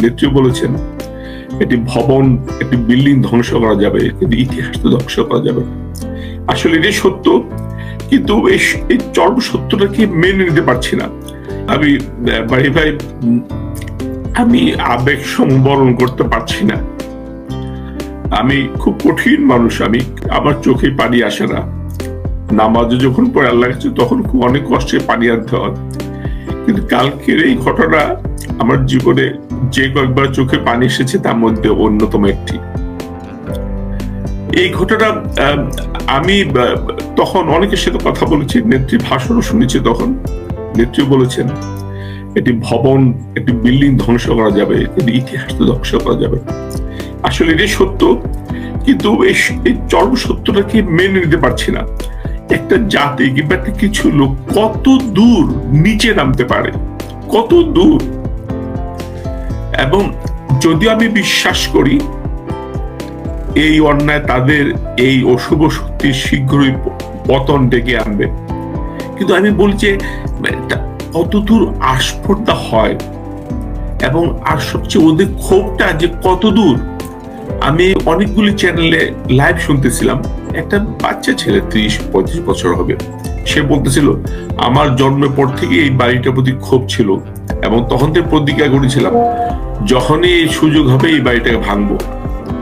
নেত্রী বলেছেন একটি ভবন, একটি বিল্ডিং ধ্বংস করা যাবে, কিন্তু ইতিহাস তো ধ্বংস করা যাবে না। আসলে এটাই সত্য, কিন্তু এই চরম সত্যটাকে মেনে নিতে পারছি না। আমি ভাই আমি আবেগ সংবরণ করতে পারছি না। আমি খুব কঠিন মানুষ, আমার চোখে পানি আসে না। নামাজে যখন পড়ে আল্লাহ কাছে তখন খুব অনেক কষ্টে পানি আনতে হয়, কিন্তু কালকের এই ঘটনা আমার জীবনে যে কয়েকবার চোখে পানি এসেছে তার মধ্যে অন্যতম একটি। এই ঘটনা আমি তখন অনেকের সাথে কথা বলেছি, নেত্রী ভাষণও শুনেছি। তখন নেত্রী বলেছেন একটি ভবন, একটি বিল্ডিং ধ্বংস করা যাবে, কিন্তু ইতিহাস তো ধ্বংস করা যাবে না। আসলে এটাই সত্য, কিন্তু এই চরম সত্যটাকে মেনে নিতে পারছি না। একটা জাতি কিংবা কিছু লোক কত দূর নিচে নামতে পারে, কত দূর। এবং যদি আমি বিশ্বাস করি এই অন্যায় তাদের এই অশুভ শক্তি শীঘ্রই পতন ডেকে আনবে, কিন্তু আমি বলছি কত দূর আস্পর্ধা হয়, এবং আর সবচেয়ে ওদের ক্ষোভটা যে কত দূর। আমি অনেকগুলি চ্যানেলে লাইভ শুনতেছিলাম, একটা বাচ্চা ছেলে 30-35 বছর হবে, সে বলতেছিল আমার জন্মের পর থেকে এই বাড়িটার প্রতি ক্ষোভ ছিল, এবং তখন থেকে প্রতিজ্ঞা করেছিলাম যখনই এই সুযোগ হবে এই বাড়িটাকে ভাঙবো।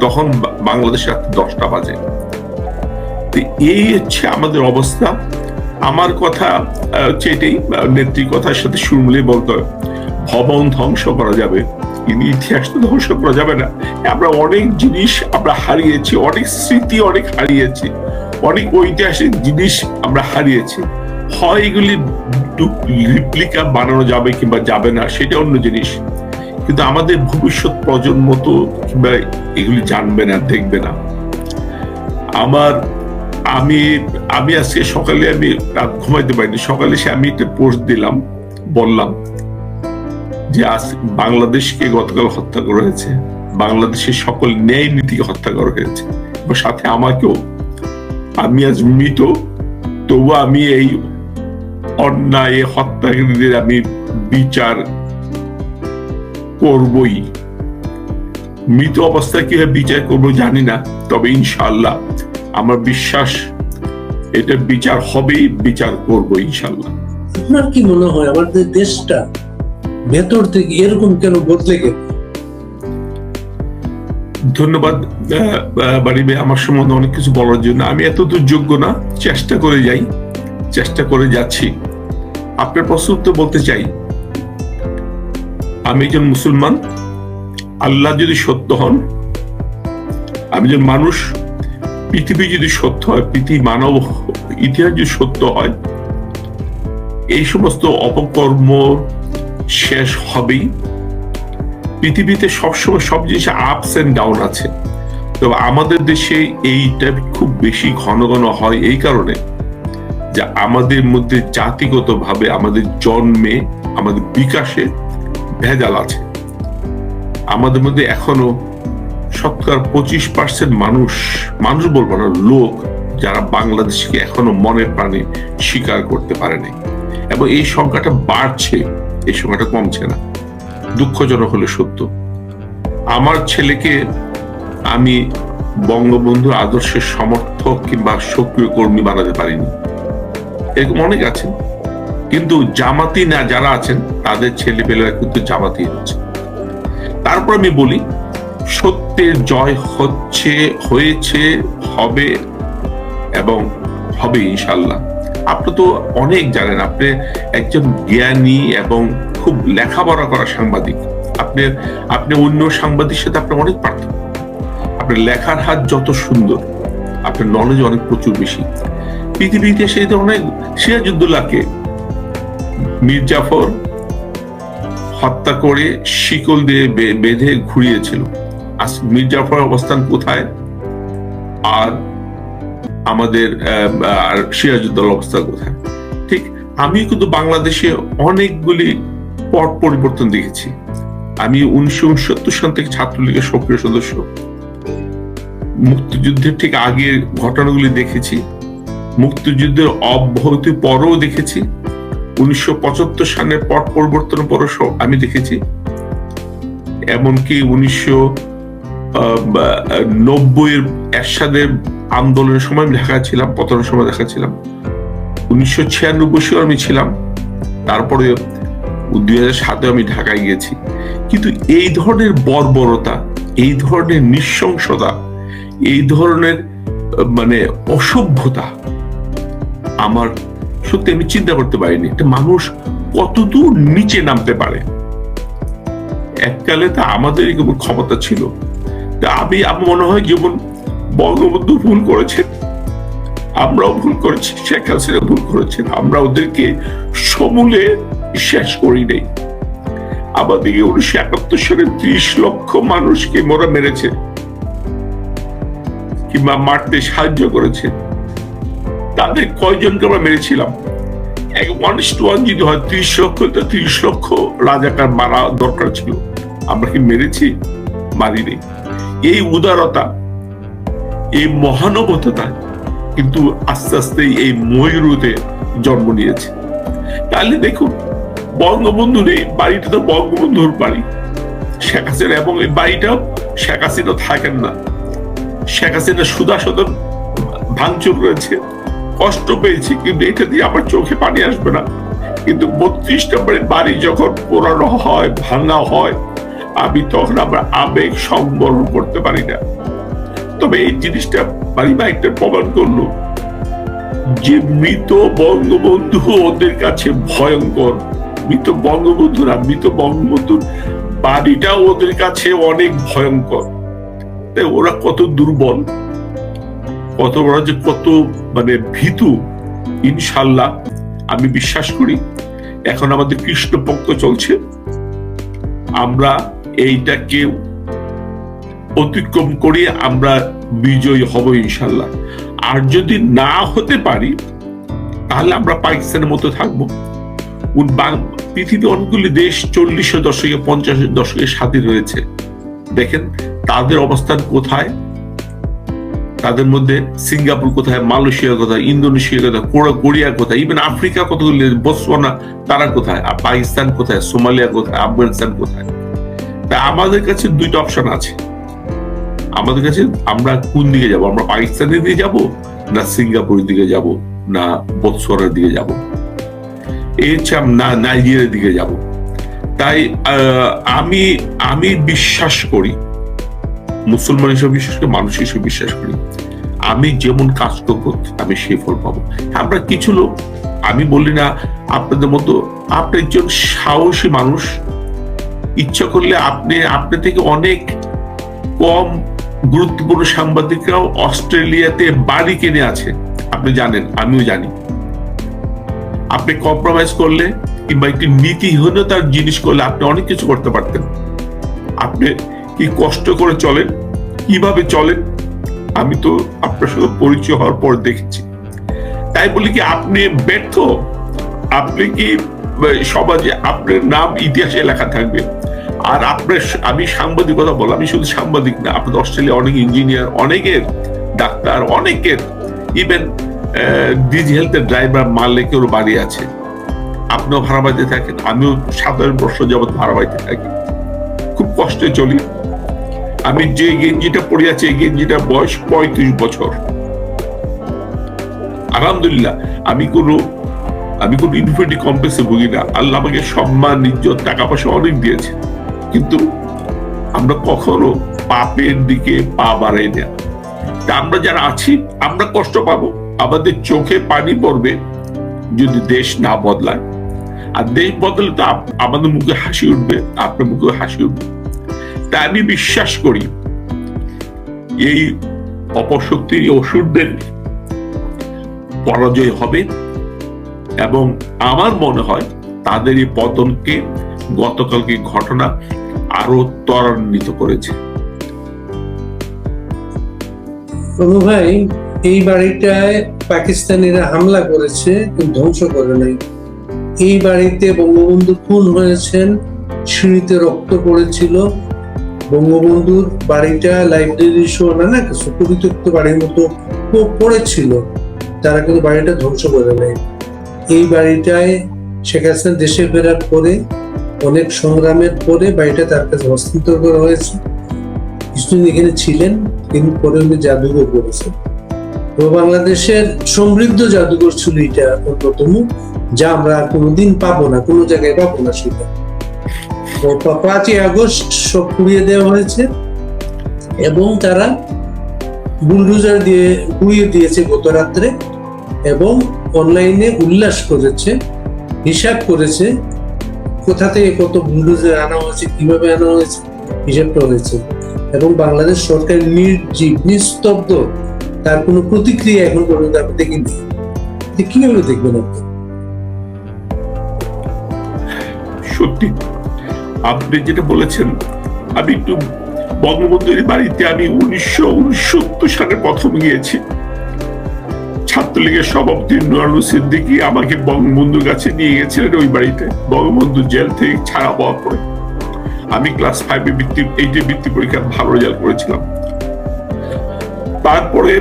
তখন বাংলাদেশে রাত 10টা বাজে। এই হচ্ছে আমাদের অবস্থা। আমার কথা হচ্ছে এটাই, নেত্রীর কথার সাথে সুর মিলিয়ে বলতে হয়, ভবন ধ্বংস করা যাবে কিন্তু ইতিহাস তো ধ্বংস করা যাবে না। আমরা অনেক জিনিস আমরা হারিয়েছি, অনেক স্মৃতি অনেক হারিয়েছি, অনেক ঐতিহাসিক জিনিস আমরা হারিয়েছি। হয় এগুলি রিপ্লিকা বানানো যাবে কিংবা যাবে না, সেটা অন্য জিনিস, কিন্তু আমাদের ভবিষ্যৎ প্রজন্ম তো কিংবা এগুলি জানবে না, দেখবে না। আমি আজকে সকালে আমি রাত ঘুমাইতে পারিনি, সকালে আমি একটা পোস্ট দিলাম, বললাম যে আজ বাংলাদেশকে গতকাল হত্যা করা হয়েছে, বাংলাদেশের সকল ন্যায় নীতিকে হত্যা করা হয়েছে, এবং সাথে আমাকেও। আমি আজ মৃত, তবু আমি এই অন্যায় হত্যাকারীদের আমি বিচার করবই। মৃত অবস্থায় কিভাবে বিচার করবো জানি না, তবে ইনশাআল্লাহ আমার বিশ্বাস এটা বিচার হবেই, বিচার করবো ইনশাআল্লাহ। আপনার কি মনে হয় আমাদের দেশটা ভেতর থেকে এরকম কেন বদলে গেল? ধন্যবাদ বাড়িবে আমার সম্বন্ধে অনেক কিছু বলার জন্য। আমি এতদূর যোগ্য না, চেষ্টা করে যাই, চেষ্টা করে যাচ্ছি। আপনার প্রশ্ন উত্তর বলতে চাই, আমি একজন মুসলমান। আল্লাহ যদি সত্য হন, আমি একজন মানুষ, পৃথিবী যদি সত্য হয়, পৃথিবী মানব ইতিহাস যদি সত্য হয়, এই সমস্ত অপকর্ম শেষ হবেই। পৃথিবীতে সবসময় সব জিনিস আপস এন্ড ডাউন আছে, তবে আমাদের দেশে এইটা খুব বেশি ঘন ঘন হয় এই কারণে যে আমাদের মধ্যে জাতিগতভাবে আমাদের জন্মে, আমাদের বিকাশে ভেজাল আছে। আমাদের মধ্যে এখনো শতকরা 25% মানুষ বলবো না, লোক যারা বাংলাদেশকে এখনো মনের প্রাণে স্বীকার করতে পারেনি, এবং এই সংখ্যাটা বাড়ছে, এই সংখ্যাটা কমছে না। দুঃখজনক হলে সত্য। আমার ছেলেকে আমি বঙ্গবন্ধুর আদর্শের সমর্থক কিংবা সক্রিয় কর্মী বানাতে পারিনি, এরকম অনেক আছে, কিন্তু জামাতি না যারা আছেন তাদের ছেলেপেলেরা কিন্তু জামাতি হচ্ছে। তারপর আমি বলি, সত্যের জয় হয়েছে, হবে এবং হবে ইনশাল্লাহ। আপনি তো অনেক জানেন, আপনি একজন জ্ঞানী এবং খুব লেখাপড়া করা সাংবাদিক। আপনি অন্য সাংবাদিকের সাথে আপনার অনেক পার্থক্য। আপনার লেখার হাত যত সুন্দর, আপনার নলেজ অনেক প্রচুর বেশি। পৃথিবীর ইতিহাসে অনেক, সিরাজউদ্দৌলাকে মীর জাফর হত্যা করে শিকল দিয়ে বেঁধে ঘুরিয়েছিল। মীর জাফরের অবস্থান কোথায়, আর আমাদের সিরাজউদ্দৌলার অবস্থান কোথায়? ঠিক আমি কিন্তু বাংলাদেশে অনেকগুলি পট পরিবর্তন দেখেছি। আমি 1969 সাল থেকে ছাত্রলীগের সক্রিয় সদস্য, মুক্তিযুদ্ধের ঠিক আগের ঘটনাগুলি দেখেছি, মুক্তিযুদ্ধের অব্যাহতির পরও দেখেছি, 1975 সালের পট পরিবর্তনের পরও আমি দেখেছি। এমনকি 1990 এরশাদের আন্দোলনের সময় আমি ঢাকা ছিলাম, পতনের সময় ঢাকা ছিলাম। 1996 আমি ছিলাম, তারপরে 2007 আমি ঢাকায় গিয়েছি। কিন্তু এই ধরনের বর্বরতা, এই ধরনের নৃশংসতা, এই ধরনের মানে অসভ্যতা আমার সত্যি আমি চিন্তা করতে পারিনি। একটা মানুষ কতদূর নিচে নামতে পারে। এককালে তা আমাদের ক্ষমতা ছিল। তা আমার মনে হয় যেমন বঙ্গবন্ধু ভুল করেছেন, আমরাও ভুল করেছি, শেখ হাসিনা ভুল করেছেন, আমরা ওদেরকে সমূলে শেষ করি নাই। আমাদেরকে 1971 সালে 30 লক্ষ মানুষকে মোরা মেরেছে কিংবা মারতে সাহায্য করেছে। তাদের কয়জনকে আমরা মেরেছিলাম? 1:1 যদি হয় 30 লক্ষ, তো 30 লক্ষ রাজাকার মারা দরকার ছিল। আমরা কি মেরেছি? মারিনি। এই উদারতা, এই মহানুভবতা কিন্তু আস্তে আস্তে এই ময়ূরতে জন্ম নিয়েছে। তাহলে দেখুন, বঙ্গবন্ধুর এই বাড়িটা তো বঙ্গবন্ধুর বাড়ি, শেখ হাসিনা, এবং এই বাড়িটাও শেখ হাসিনা থাকেন না। শেখ হাসিনা সুদা সদন ভাঙচুর করেছে, কষ্ট পেয়েছি, কিন্তু এটা দিয়ে আমার চোখে পানি আসবে না। কিন্তু 32 নম্বরের বাড়ি যখন পোড়ানো হয়, ভাঙা হয়, আমি তখন আমার আবেগ সংবরণ করতে পারি না। তবে এই জিনিসটা বাড়িটা প্রমাণ করলো যে মৃত বঙ্গবন্ধু ওদের কাছে ভয়ঙ্কর। মৃত বঙ্গবন্ধু না, মৃত বঙ্গবন্ধুর বাড়িটা ওদের কাছে অনেক ভয়ঙ্কর। তাই ওরা কত দুর্বল, কত বড় যে কত মানে ভীতু। ইনশাল্লাহ আমি বিশ্বাস করি এখন আমাদের কৃষ্ণপক্ষ চলছে, আমরা এইটাকে অতিক্রম করে আমরা বিজয়ী হব ইনশাল্লাহ। আর যদি না হতে পারি তাহলে আমরা পাকিস্তানের মতো থাকবো। পৃথিবীর অনেকগুলি দেশ 40 দশকে 50 দশকে স্বাধীন হয়েছে। দেখেন তাদের অবস্থান কোথায়, তাদের মধ্যে সিঙ্গাপুর কোথায়, মালয়েশিয়া কোথায়, ইন্দোনেশিয়া কোথায়, কোরিয়া কোথায়, ইভেন আফ্রিকা কতগুলি, বতসোয়ানা তারা কোথায়, আর পাকিস্তান কোথায়, সোমালিয়া কোথায়, আফগানিস্তান কোথায়। তা আমাদের কাছে দুইটা অপশন আছে। আমাদের কাছে আমরা কোন দিকে যাব? আমরা পাকিস্তানের দিকে যাব, না সিঙ্গাপুরের দিকে যাব, না বতসোয়ানার দিকে যাব, না নাইজেরিয়ার দিকে যাব। তাই আমি বিশ্বাস করি, মুসলমান হিসেবে বিশ্বাস করি, মানুষ হিসেবে বিশ্বাস করি, আমি যেমন কাজ করবো আমি সেই ফল পাবো। আমরা কিছু লোক, আমি বলি না আপনাদের মতো, আপনি একজন সাহসী মানুষ, ইচ্ছা করলে আপনি থেকে অনেক কম গুরুত্বপূর্ণ সাংবাদিকরাও অস্ট্রেলিয়াতে বাড়ি কিনে আছে, আপনি জানেন, আমিও জানি। আপনি কম্প্রোমাইজ করলে কিংবা একটি নীতিহীনতার জিনিস করলে আপনি অনেক কিছু করতে পারতেন। আপনি কি কষ্ট করে চলেন, কিভাবে চলেন, আমি তো আপনার সাথে পরিচয় হওয়ার পর দেখেছি। তাই বলি কি আপনি ব্যর্থ? আপনি কি সমাজে আপনার নাম ইতিহাসে লেখা থাকবে? আর আমি সাংবাদিকতা বল, আমি শুধু সাংবাদিক না, আপনাদের অস্ট্রেলিয়া অনেক ইঞ্জিনিয়ার, অনেকের ডাক্তার, অনেকের ইভেন ডিজি হেলথের ড্রাইভার মালিকের বাড়ি আছে। আপনিও ভাড়া বাড়িতে থাকেন, আমিও 7 বছর যাবৎ ভাড়া বাড়িতে থাকি, খুব কষ্টে চলি। আমি যে গেঞ্জিটা পরে আছি, এই গেঞ্জিটার বয়স 35 বছর। আলহামদুলিল্লাহ আমি কোনো ইনফিনিটি কমপ্লেক্সে ভুগি না। আল্লাহ আমাকে সম্মান, ইজ্জত, টাকা পয়সা অনেক দিয়েছে, কিন্তু আমরা কখনো পাপের দিকে পা বাড়াই না। আমরা যারা আছি আমরা কষ্ট পাবো, আমাদের চোখে পানি পড়বে যদি দেশ না বদলায়। আর দেশ বদলে তো আমাদের মুখে হাসি উঠবে, আপনার মুখে হাসি উঠবে। তাই আমি বিশ্বাস করি এই অপশক্তির অসুরদের পরাজয় হবে, এবং আমার মনে হয় তাদের এই পতনকে গতকালকে ঘটনা আরো ত্বরান্বিত করেছে। প্রভু ভাই, এই বাড়িটায় পাকিস্তানিরা হামলা করেছে কিন্তু ধ্বংস করে নাই। এই বাড়িতে বঙ্গবন্ধু খুন হয়েছেন, সিঁড়িতে রক্ত পড়েছিল। বঙ্গবন্ধুর বাড়িটা লাইব্রেরি শো না কিছু পরিত্যক্ত বাড়ির মতো পড়েছিল, তারা কিন্তু বাড়িটা ধ্বংস করে নেয়। এই বাড়িটায় শেখ হাসিনা দেশে ফেরার পরে অনেক সংগ্রামের পরে বাড়িটা তার কাছে হস্তান্তর করা হয়েছে। কিছুদিন এখানে ছিলেন, কিন্তু পরে উনি জাদুঘর করেছেন। তো বাংলাদেশের সমৃদ্ধ জাদুঘর ছিল এটা অন্যতম, যা আমরা আর কোনোদিন পাবো না, কোনো জায়গায় পাবো না সেটা। তো 5ই আগস্ট সব পুড়িয়ে দেওয়া হয়েছে এবং তারা বুলডোজার দিয়ে পুড়িয়ে দিয়েছে গত রাত্রে, এবং অনলাইনে উল্লাস করেছে, হিসাব করেছে কোথা থেকে কত বুলডোজার আনা হয়েছে, কিভাবে আনা হয়েছে, হিসাবটা হয়েছে। এবং বাংলাদেশ সরকার নির্জীব, নিস্তব্ধ, তার কোনো প্রতিক্রিয়া এখন পর্যন্ত আপনি দেখিনি। কিভাবে দেখবেন আপনি? সত্যি আপনি যেটা বলেছেন, আমি একটু বঙ্গবন্ধুর বাড়িতে আমি 1969 সালে প্রথম গিয়েছি। ছাত্রলীগের সভাপতি নুরুল সিদ্দিকী আমাকে বঙ্গবন্ধুর কাছে নিয়ে গেছিলেন ওই বাড়িতে, বঙ্গবন্ধু জেল থেকে ছাড়া পাওয়ার পরে। আমি ক্লাস 5-এ বৃত্তি পরীক্ষা ভালো রেজাল্ট করেছিলাম। তারপরে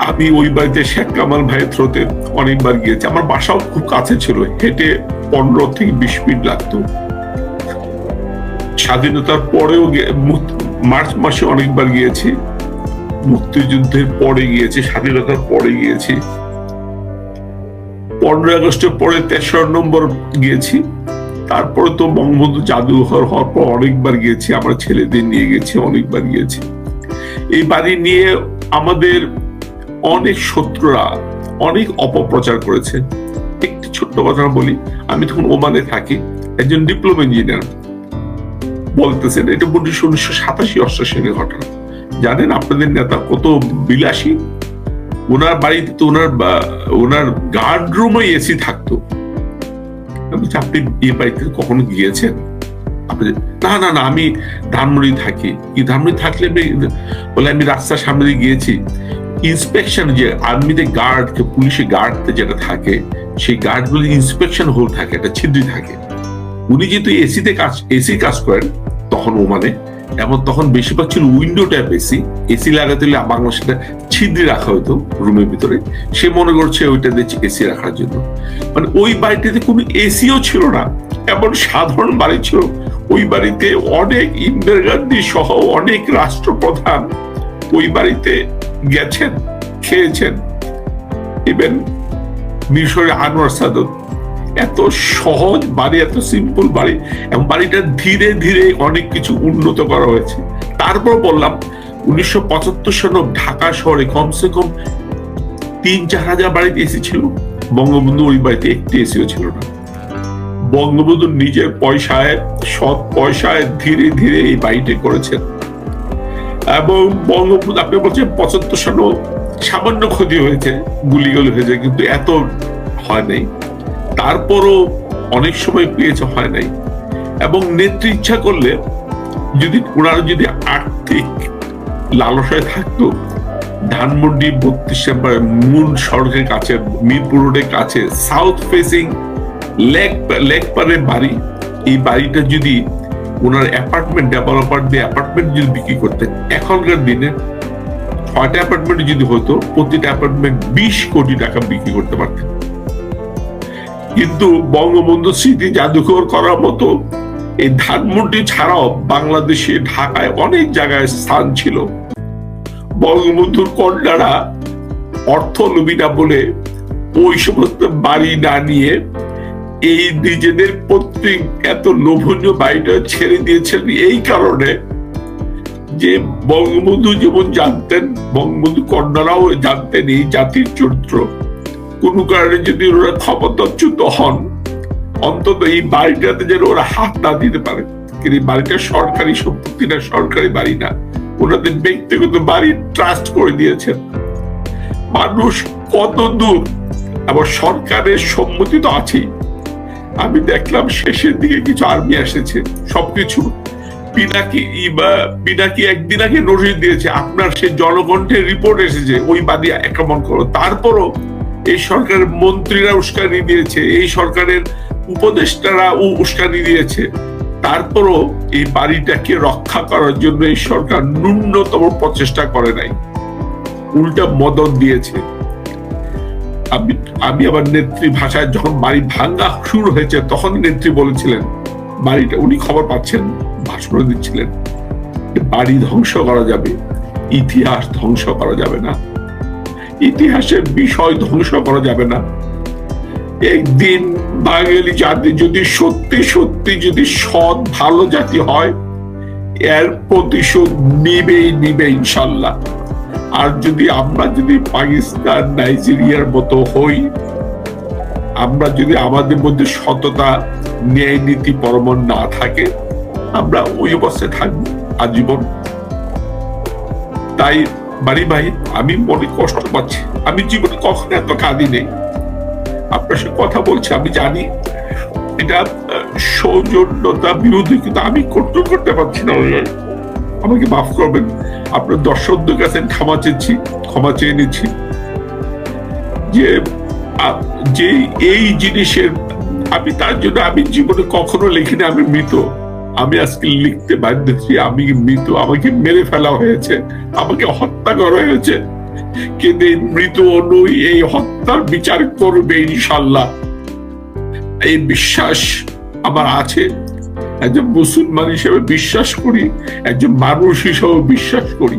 আমি ওই বাড়িতে শেখ কামাল ভাইয়ের থ্রোতে অনেকবার গিয়েছি। আমার বাসাও খুব কাছে ছিল, হেঁটে 15 থেকে 20 মিনিট লাগতো। স্বাধীনতার পরেও মার্চ মাসে অনেকবার গিয়েছি, মুক্তিযুদ্ধের পরে গিয়েছি, স্বাধীনতার পরে গিয়েছি, 15 আগস্টের পরে 23 নম্বর গিয়েছি। তারপরে তো বঙ্গবন্ধু জাদুঘর হওয়ার পর অনেকবার গিয়েছি, আমার ছেলেদের নিয়ে গেছি, অনেকবার গিয়েছি। এই বাড়ি নিয়ে আমাদের অনেক শত্রুরা অনেক অপপ্রচার করেছে। একটি ছোট্ট কথা বলি, আমি তখন ওমানে থাকি, একজন ডিপ্লোমা ইঞ্জিনিয়ার বলতেছেন, এটা 1987-88 ঘটনা। জানেন আপনাদের নেতা কত বিলাসী, ওনার বাড়িতে তো ওনার গার্ড রুমে এসি থাকতো। আপনি এই বাড়িতে কখনো গিয়েছেন? না না না, আমি ধানমন্ডি থাকি। কি ধানমন্ডি থাকলে বলে আমি রাস্তার সামনে দিয়ে গিয়েছি। ইন্সপেকশন, যে আর্মিতে গার্ড, পুলিশে গার্ড যেটা থাকে, সেই গার্ড গুলো ইন্সপেকশন হোল থাকে, একটা ছিদ্রি থাকে। উনি যেহেতু এসি কাজ করেন তখন ওমানে, এমন তখন বেশিরভাগ ছিল উইন্ডো টাইপ এসি। এসি লাগাতে হলে বাংলাদেশে ছিদ্রি রাখা হতো রুমের ভিতরে, সে মনে করছে ওইটা দিচ্ছে এসি রাখার জন্য। মানে ওই বাড়িটিতে কোনো এসিও ছিল না, এমন সাধারণ বাড়ি ছিল। ওই বাড়িতে অনেক ইন্দিরা গান্ধী সহ অনেক রাষ্ট্রপ্রধান ওই বাড়িতে গেছেন, খেয়েছেন। ইভেন মিশরের আনোয়ার সাদত। এত সহজ বাড়ি, এত সিম্পল বাড়ি, এবং বাড়িটা ধীরে ধীরে অনেক কিছু উন্নত করা হয়েছে। তারপর বললাম 1975 সালে ঢাকা শহরে কমসে কম 3-4 হাজার বাড়িতে এসি ছিল, বঙ্গবন্ধু ওই বাড়িতে একটি এসিও ছিল না। বঙ্গবন্ধু নিজের পয়সায়, সৎ পয়সায় ধীরে ধীরে এই বাড়িটি করেছেন। এবং বঙ্গবন্ধু, আপনি বলছেন 75 সালে সামান্য ক্ষতি হয়েছে, গুলিগুলি হয়েছে, কিন্তু এত হয় নাই। তারপরও অনেক সময় পেয়েছে, হয় নাই। এবং নেত্রী ইচ্ছা করলে ওনারা যদি আর্থিক লালসায় থাকতো, ধানমন্ডি 32 নম্বর মূল সড়কের কাছে, মিরপুর রোডের কাছে, সাউথ ফেসিং লেক পারে বাড়ি, এই বাড়িটা যদি ওনার অ্যাপার্টমেন্ট ডেভেলপার দিয়ে অ্যাপার্টমেন্ট যদি বিক্রি করতেন, এখনকার দিনে 6টা অ্যাপার্টমেন্ট যদি হতো, প্রতিটা অ্যাপার্টমেন্ট 20 কোটি টাকা বিক্রি করতে পারতেন। কিন্তু বঙ্গবন্ধু স্মৃতি জাদুঘর করার মতো এই ধানমন্ডি ছাড়াও বাংলাদেশে ঢাকায় অনেক জায়গায় স্থান ছিল। বঙ্গবন্ধুর কন্যারা অর্থলোভীরা বলে ওই সমস্ত বাড়ি না নিয়ে এই নিজেদের পৈতৃক এত লোভনীয় বাড়িটা ছেড়ে দিয়েছেন, এই কারণে যে বঙ্গবন্ধু যেমন জানতেন, বঙ্গবন্ধু কন্যারাও জানতেন এই জাতির চরিত্র। কোন কারণে যদি ওরা ক্ষমতাচ্যুত হন, অন্তত এই বাড়িটাতে যেন ওরা হাত না দিতে পারে। কিন্তু এই বাড়িটা সরকারি সম্পত্তি না, সরকারি বাড়ি না, ওনাদের ব্যক্তিগত বাড়ি ট্রাস্ট করে দিয়েছেন। মানুষ কত দূর, আবার সরকারের সম্মতি তো আছেই। আমি দেখলাম শেষের দিকে কিছু আর্মি এসেছে, সবকিছু পিনাকি একদিন আগে নোটিশ দিয়েছে, আপনার সেই জনকণ্ঠের রিপোর্ট এসেছে, ওই বাড়ি আক্রমণ করো। তারপরও এই সরকারের মন্ত্রীরা উস্কানি দিয়েছে, এই সরকারের উপদেষ্টারা উস্কানি দিয়েছে, তারপরও এই বাড়িটাকে রক্ষা করার জন্য এই সরকার ন্যূনতম প্রচেষ্টা করে নাই, উল্টা মদত দিয়েছে। আমি আমি আমার নেত্রী ভাষায় যখন বাড়ি ভাঙ্গা শুরু হয়েছে তখন নেত্রী বলেছিলেন, বাড়িটা উনি খবর পাচ্ছেন, ভাষণ দিচ্ছিলেন, বাড়ি ধ্বংস করা যাবে, ইতিহাস ধ্বংস করা যাবে না, ইতিহাসের বিষয় ধ্বংস করা যাবে না। একদিন বাঙালি জাতি যদি সত্যি সত্যি যদি সৎ ভালো জাতি হয়, এর প্রতিশোধ নিবে ইনশাল্লাহ। আর যদি আমরা যদি পাকিস্তান নাইজেরিয়ার মতো হই, আমরা যদি আমাদের মধ্যে সততা ন্যায় নীতি পরমন না থাকে, আমরা ওই অবস্থায় থাকবো আজীবন। তাই বাড়ি ভাই, আমি মনে কষ্ট পাচ্ছি, আমি জীবনে কখনো এত কাঁদি নেই। আপনার সাথে কথা বলছি, আমি জানি এটা সৌজন্যতা বিরোধী, কিন্তু আমি কন্ট্রোল করতে পারছি না। আমাকে মাফ করবেন, আপনার দর্শকদের কাছে ক্ষমা চেয়ে নিচ্ছি যে এই জিনিসের আমি তার জন্য আমি জীবনে কখনো লিখিনি আমি মৃত। আমি আজকে লিখতে বাধ্য হচ্ছি আমি মৃত, আমাকে মেরে ফেলা হয়েছে, আমাকে হত্যা করা হয়েছে, কিন্তু এই মৃত নই, এই হত্যার বিচার করবে ইনশাল্লাহ, এই বিশ্বাস আমার আছে। একজন মুসলমান হিসেবে বিশ্বাস করি, একজন মানুষ হিসেবে বিশ্বাস করি।